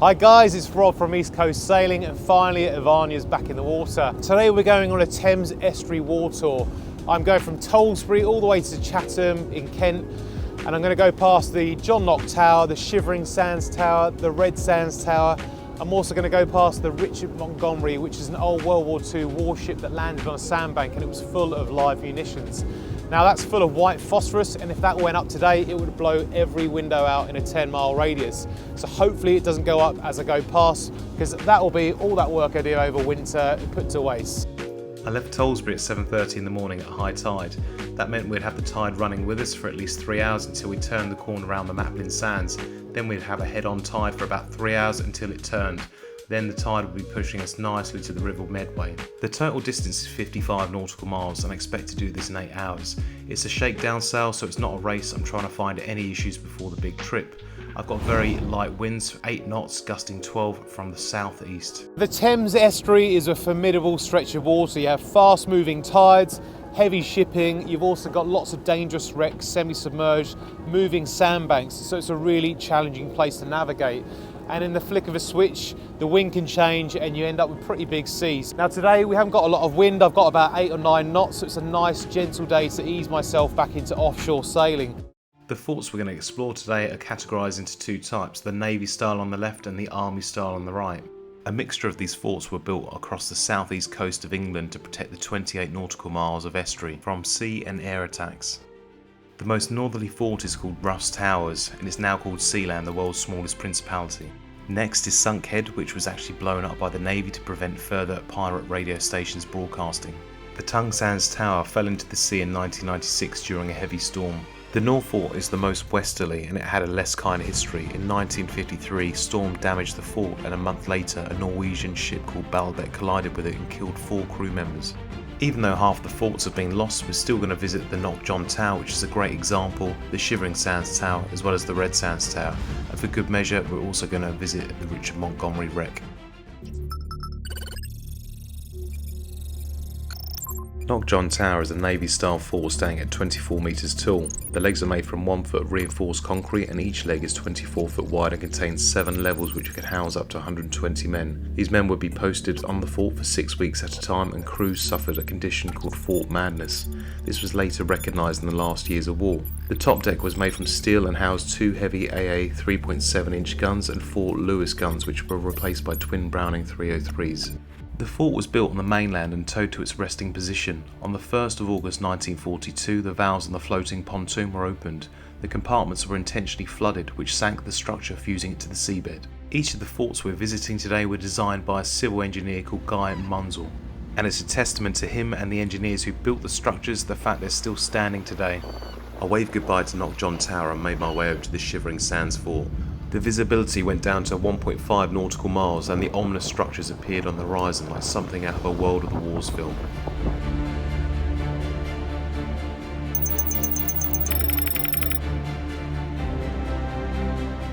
Hi guys, it's Rob from East Coast Sailing, and finally Ivania's back in the water. Today we're going on a Thames Estuary war tour. I'm going from Tolsbury all the way to Chatham in Kent, and I'm going to go past the John Knock Tower, the Shivering Sands Tower, the Red Sands Tower. I'm also going to go past the Richard Montgomery, which is an old World War II warship that landed on a sandbank and it was full of live munitions. Now that's full of white phosphorus, and if that went up today, it would blow every window out in a 10-mile radius. So hopefully it doesn't go up as I go past, because that will be all that work I did over winter put to waste. I left Tolsbury at 7:30 in the morning at high tide. That meant we'd have the tide running with us for at least 3 hours until we turned the corner around the Maplin Sands. Then we'd have a head-on tide for about 3 hours until it turned. Then the tide would be pushing us nicely to the River Medway. The total distance is 55 nautical miles and I expect to do this in 8 hours. It's a shakedown sail, so it's not a race. I'm trying to find any issues before the big trip. I've got very light winds, 8 knots, gusting 12 from the southeast. The Thames Estuary is a formidable stretch of water. You have fast moving tides, heavy shipping, you've also got lots of dangerous wrecks, semi-submerged, moving sandbanks, so it's a really challenging place to navigate. And in the flick of a switch, the wind can change and you end up with pretty big seas. Now today we haven't got a lot of wind, I've got about 8 or 9 knots, so it's a nice gentle day to ease myself back into offshore sailing. The forts we're going to explore today are categorised into 2 types, the Navy style on the left and the Army style on the right. A mixture of these forts were built across the southeast coast of England to protect the 28 nautical miles of estuary from sea and air attacks. The most northerly fort is called Ruff's Towers and is now called Sealand, the world's smallest principality. Next is Sunk Head, which was actually blown up by the Navy to prevent further pirate radio stations broadcasting. The Tongue Sands Tower fell into the sea in 1996 during a heavy storm. The North Fort is the most westerly and it had a less kind history. In 1953, storm damaged the fort and a month later a Norwegian ship called Balbec collided with it and killed 4 crew members. Even though half the forts have been lost, we're still going to visit the Knock John Tower, which is a great example, the Shivering Sands Tower as well as the Red Sands Tower, and for good measure we're also going to visit the Richard Montgomery wreck. Knock John Tower is a Navy-style fort standing at 24 metres tall. The legs are made from 1 foot reinforced concrete and each leg is 24 foot wide and contains 7 levels which could house up to 120 men. These men would be posted on the fort for 6 weeks at a time, and crews suffered a condition called fort madness. This was later recognised in the last years of war. The top deck was made from steel and housed 2 heavy AA 3.7 inch guns and 4 Lewis guns which were replaced by twin Browning 303s. The fort was built on the mainland and towed to its resting position. On the 1st of August 1942, the valves on the floating pontoon were opened. The compartments were intentionally flooded, which sank the structure, fusing it to the seabed. Each of the forts we're visiting today were designed by a civil engineer called Maunsell, and it's a testament to him and the engineers who built the structures the fact they're still standing today. I waved goodbye to Knock John Tower and made my way over to the Shivering Sands Fort. The visibility went down to 1.5 nautical miles and the ominous structures appeared on the horizon like something out of a World of the Wars film.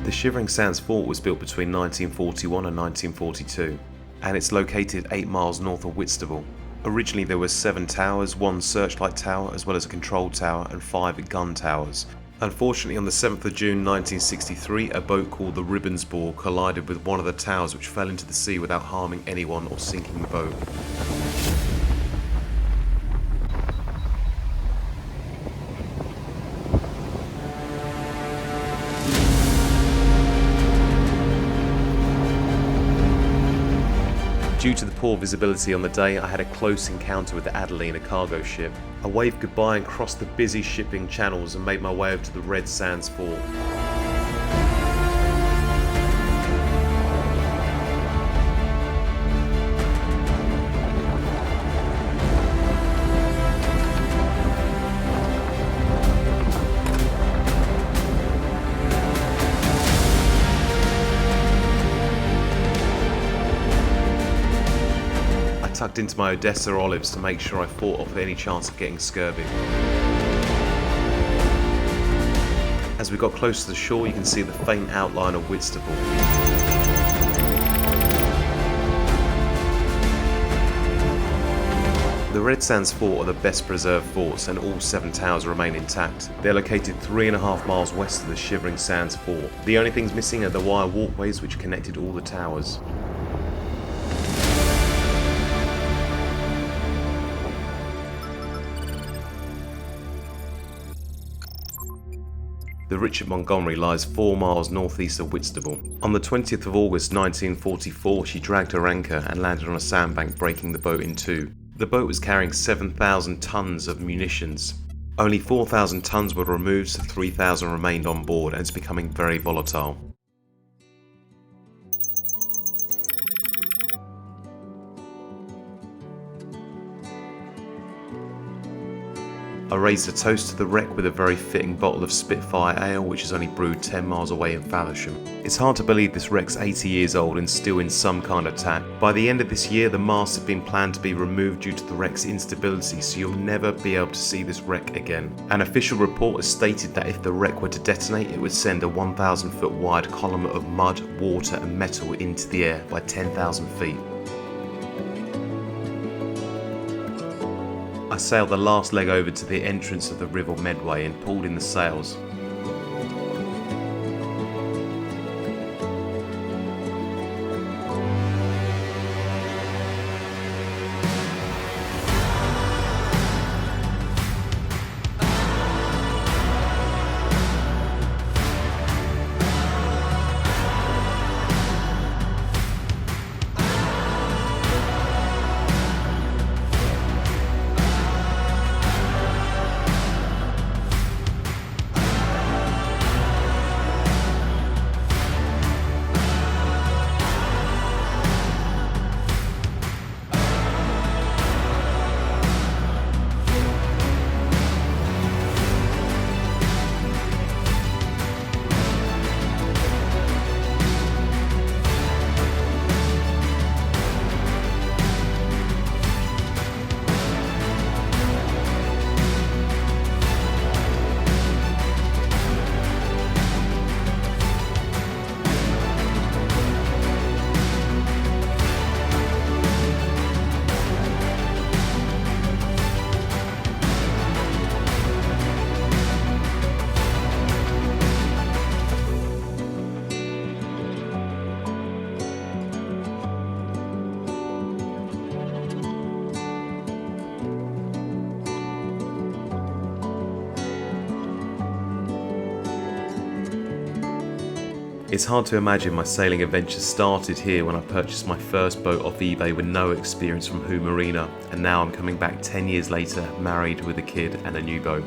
The Shivering Sands Fort was built between 1941 and 1942 and it's located 8 miles north of Whitstable. Originally there were 7 towers, 1 searchlight tower as well as a control tower and 5 gun towers. Unfortunately, on the 7th of June 1963, a boat called the Ribbonsbore collided with one of the towers which fell into the sea without harming anyone or sinking the boat. Due to the poor visibility on the day, I had a close encounter with the Adeline, a cargo ship. I waved goodbye and crossed the busy shipping channels and made my way over to the Red Sands Fort. Tucked into my Odessa olives to make sure I fought off any chance of getting scurvy. As we got close to the shore, you can see the faint outline of Whitstable. The The Red Sands Fort are the best preserved forts and all 7 towers remain intact. They're located 3.5 miles west of the Shivering Sands Fort. The only things missing are the wire walkways which connected all the towers. The Richard Montgomery lies 4 miles northeast of Whitstable. On the 20th of August 1944, she dragged her anchor and landed on a sandbank, breaking the boat in two. The boat was carrying 7,000 tons of munitions. Only 4,000 tons were removed, so 3,000 remained on board, and it's becoming very volatile. I raised a toast to the wreck with a very fitting bottle of Spitfire Ale, which is only brewed 10 miles away in Faversham. It's hard to believe this wreck's 80 years old and still in some kind of tack. By the end of this year, the masts have been planned to be removed due to the wreck's instability, so you'll never be able to see this wreck again. An official report has stated that if the wreck were to detonate, it would send a 1,000 foot wide column of mud, water and metal into the air by 10,000 feet. I sailed the last leg over to the entrance of the River Medway and pulled in the sails. It's hard to imagine my sailing adventure started here when I purchased my first boat off eBay with no experience from Marina, and now I'm coming back 10 years later, married with a kid and a new boat.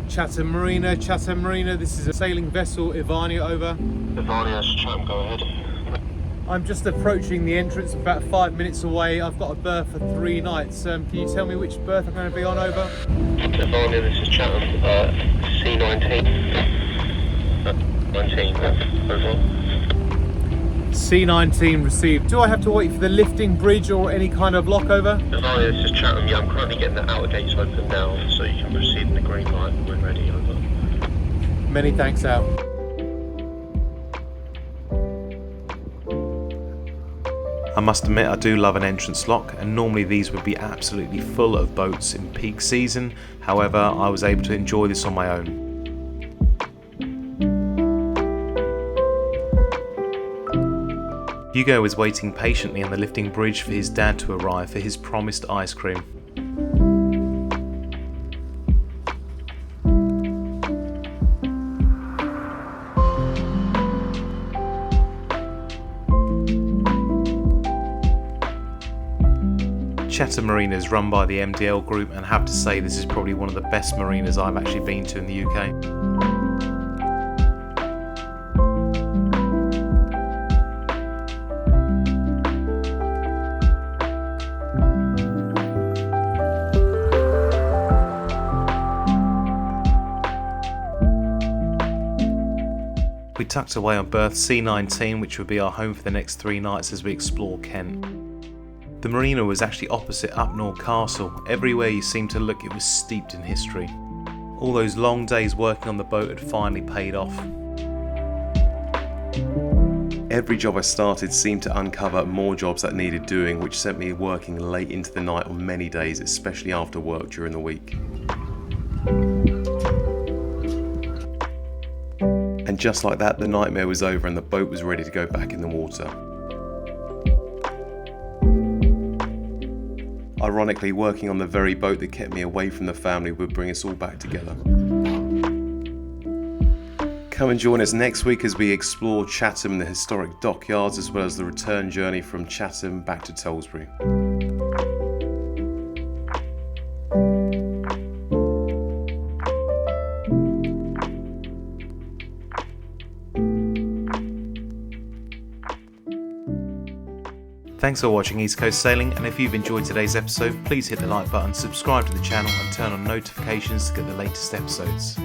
Chatham Marina, this is a sailing vessel, Ivania, over. Ivania, Chatham, go ahead. I'm just approaching the entrance, about 5 minutes away. I've got a berth for 3 nights. Can you tell me which berth I'm going to be on, over? Ivania, this is Chatham, C19. 19, over. C19 received. Do I have to wait for the lifting bridge or any kind of lock, over? Ivania, this is Chatham. Yeah, I'm currently getting the outer gates open now, so you can proceed in the green light. We're ready, over. Many thanks, out. I must admit I do love an entrance lock, and normally these would be absolutely full of boats in peak season. However, I was able to enjoy this on my own. Hugo is waiting patiently on the lifting bridge for his dad to arrive for his promised ice cream. Chatham Marina is run by the MDL Group, and I have to say this is probably one of the best marinas I've actually been to in the UK. We tucked away on berth C19, which would be our home for the next 3 nights as we explore Kent. The marina was actually opposite Upnor Castle. Everywhere you seemed to look, it was steeped in history. All those long days working on the boat had finally paid off. Every job I started seemed to uncover more jobs that needed doing, which sent me working late into the night on many days, especially after work during the week. And just like that, the nightmare was over and the boat was ready to go back in the water. Ironically, working on the very boat that kept me away from the family would bring us all back together. Come and join us next week as we explore Chatham and the historic dockyards, as well as the return journey from Chatham back to Tolsbury. Thanks for watching East Coast Sailing, and if you've enjoyed today's episode, please hit the like button, subscribe to the channel and turn on notifications to get the latest episodes.